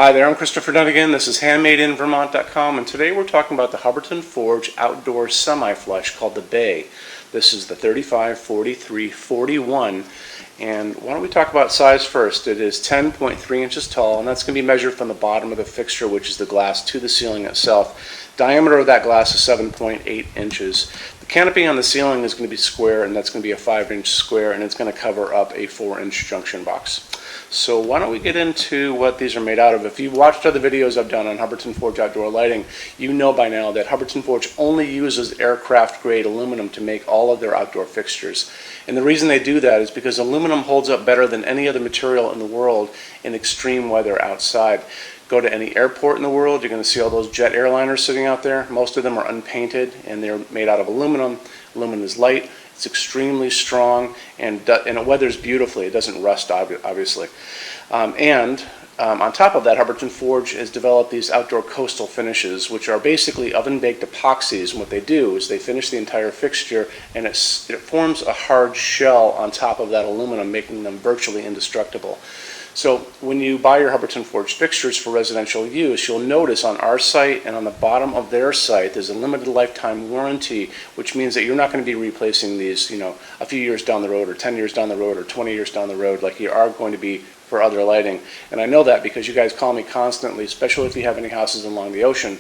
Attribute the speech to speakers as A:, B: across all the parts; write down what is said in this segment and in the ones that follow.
A: Hi there, I'm Christopher Dunnigan. This is HandmadeInVermont.com, and today we're talking about the Hubbardton Forge outdoor semi-flush called the Bay. This is the 35, 43, 41, and why don't we talk about size first. It is 10.3 inches tall, and that's going to be measured from the bottom of the fixture, which is the glass, to the ceiling itself. Diameter of that glass is 7.8 inches. The canopy on the ceiling is going to be square, and that's going to be a 5-inch square, and it's going to cover up a 4-inch junction box. So why don't we get into what these are made out of. If you've watched other videos I've done on Hubbardton Forge outdoor lighting, you know by now that Hubbardton Forge only uses aircraft grade aluminum to make all of their outdoor fixtures. And the reason they do that is because aluminum holds up better than any other material in the world in extreme weather outside. Go to any airport in the world, you're going to see all those jet airliners sitting out there. Most of them are unpainted and they're made out of aluminum. Aluminum is light, it's extremely strong, and it weathers beautifully. It doesn't rust, obviously. On top of that, Hubbardton Forge has developed these outdoor coastal finishes, which are basically oven-baked epoxies. And what they do is they finish the entire fixture, and it forms a hard shell on top of that aluminum, making them virtually indestructible. So when you buy your Hubbardton Forge fixtures for residential use, you'll notice on our site and on the bottom of their site there's a limited lifetime warranty, which means that you're not going to be replacing these, a few years down the road, or 10 years down the road, or 20 years down the road, like you are going to be for other lighting. And I know that because you guys call me constantly, especially if you have any houses along the ocean,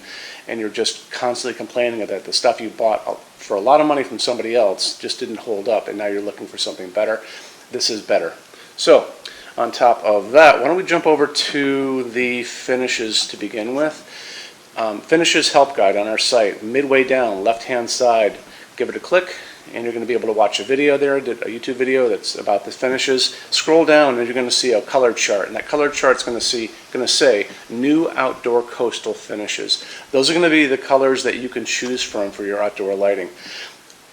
A: and you're just constantly complaining that the stuff you bought for a lot of money from somebody else just didn't hold up, and now you're looking for something better. This is better. So on top of that, why don't we jump over to the finishes to begin with. Finishes help guide on our site. Midway down, left-hand side, give it a click, and you're going to be able to watch a video there. I did a YouTube video that's about the finishes. Scroll down, and you're going to see a color chart, and that color chart's going to say New Outdoor Coastal Finishes. Those are going to be the colors that you can choose from for your outdoor lighting.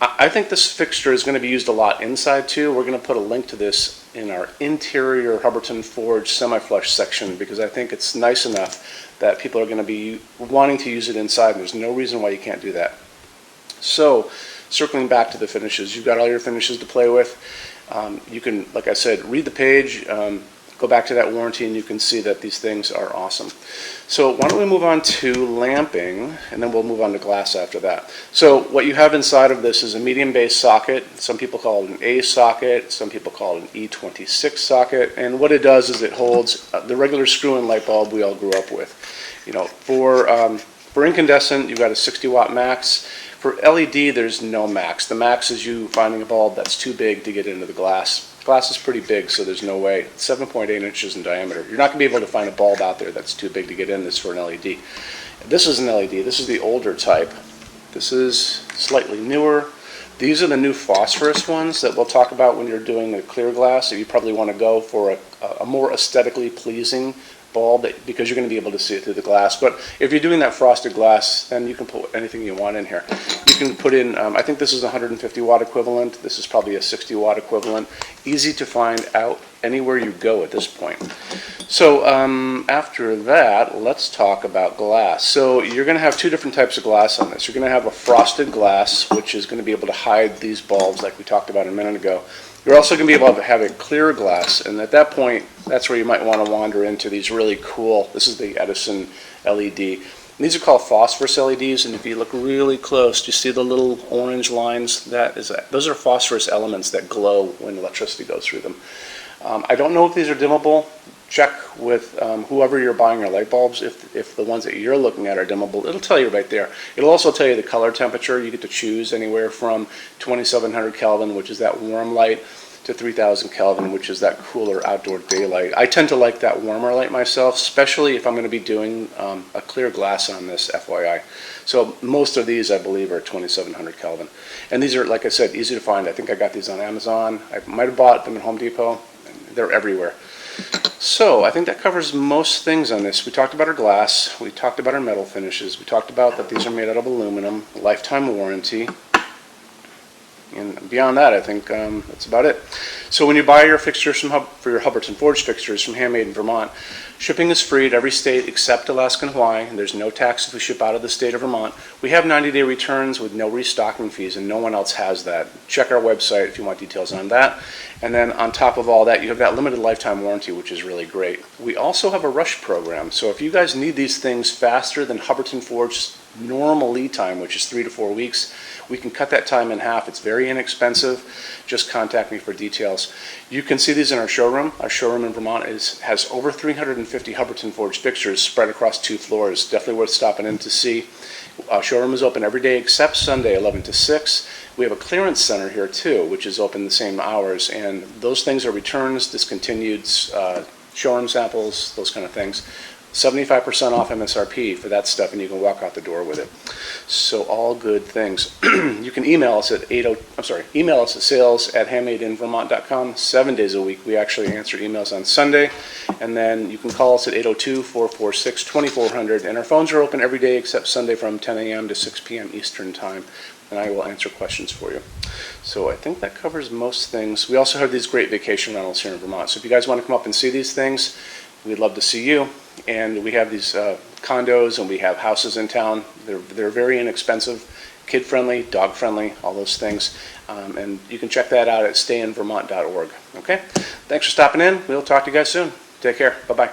A: I think this fixture is going to be used a lot inside too. We're going to put a link to this in our interior Hubbardton Forge semi-flush section because I think it's nice enough that people are going to be wanting to use it inside, and there's no reason why you can't do that. So circling back to the finishes, you've got all your finishes to play with. You can, like I said, read the page, go back to that warranty, and you can see that these things are awesome. So why don't we move on to lamping, and then we'll move on to glass after that. So what you have inside of this is a medium base socket. Some people call it an A socket, some people call it an E26 socket, and what it does is it holds the regular screw-in light bulb we all grew up with. For incandescent, you've got a 60 watt max. For LED, there's no max. The max is you finding a bulb that's too big to get into the glass. Glass is pretty big, so there's no way. It's 7.8 inches in diameter. You're not going to be able to find a bulb out there that's too big to get in this for an LED. This is an LED. This is the older type. This is slightly newer. These are the new phosphorus ones that we'll talk about when you're doing a clear glass. You probably want to go for a more aesthetically pleasing bulb because you're going to be able to see it through the glass. But if you're doing that frosted glass, then you can put anything you want in here. You can put in, I think this is a 150 watt equivalent. This is probably a 60 watt equivalent. Easy to find out anywhere you go at this point. So after that, let's talk about glass. So you're going to have two different types of glass on this. You're going to have a frosted glass, which is going to be able to hide these bulbs like we talked about a minute ago. You're also going to be able to have a clear glass, and at that point, that's where you might want to wander into these really cool, this is the Edison LED. And these are called phosphorus LEDs, and if you look really close, you see the little orange lines? Those are phosphorus elements that glow when electricity goes through them. I don't know if these are dimmable. Check with whoever you're buying your light bulbs if the ones that you're looking at are dimmable. It'll tell you right there. It'll also tell you the color temperature. You get to choose anywhere from 2700 Kelvin, which is that warm light, to 3000 Kelvin, which is that cooler outdoor daylight. I tend to like that warmer light myself, especially if I'm going to be doing a clear glass on this, FYI. So most of these, I believe, are 2700 Kelvin. And these are, like I said, easy to find. I think I got these on Amazon. I might have bought them at Home Depot. They're everywhere. So I think that covers most things on this. We talked about our glass, we talked about our metal finishes, we talked about that these are made out of aluminum, lifetime warranty, and beyond that I think that's about it. So when you buy your fixtures for your Hubbardton Forge fixtures from Handmade in Vermont, shipping is free to every state except Alaska and Hawaii, and there's no tax if we ship out of the state of Vermont. We have 90-day returns with no restocking fees, and no one else has that. Check our website if you want details on that. And then on top of all that, you have that limited lifetime warranty, which is really great. We also have a rush program. So if you guys need these things faster than Hubbardton Forge's normal lead time, which is 3 to 4 weeks, we can cut that time in half. It's very inexpensive. Just contact me for details. You can see these in our showroom. Our showroom in Vermont has over 350 Hubbardton Forge fixtures spread across 2 floors. Definitely worth stopping in to see. Our showroom is open every day except Sunday, 11 to 6. We have a clearance center here too, which is open the same hours, and those things are returns, discontinued, showroom samples, those kind of things. 75% off MSRP for that stuff, and you can walk out the door with it. So all good things. You can email us at sales@HandmadeInVermont.com 7 days a week. We actually answer emails on Sunday, and then you can call us at 802-446-2400, and our phones are open every day except Sunday from 10 a.m. to 6 p.m. Eastern Time, and I will answer questions for you. So I think that covers most things. We also have these great vacation rentals here in Vermont, so if you guys want to come up and see these things, we'd love to see you. And we have these condos, and we have houses in town. They're very inexpensive, kid-friendly, dog-friendly, all those things. And you can check that out at stayinvermont.org. Okay? Thanks for stopping in. We'll talk to you guys soon. Take care. Bye-bye.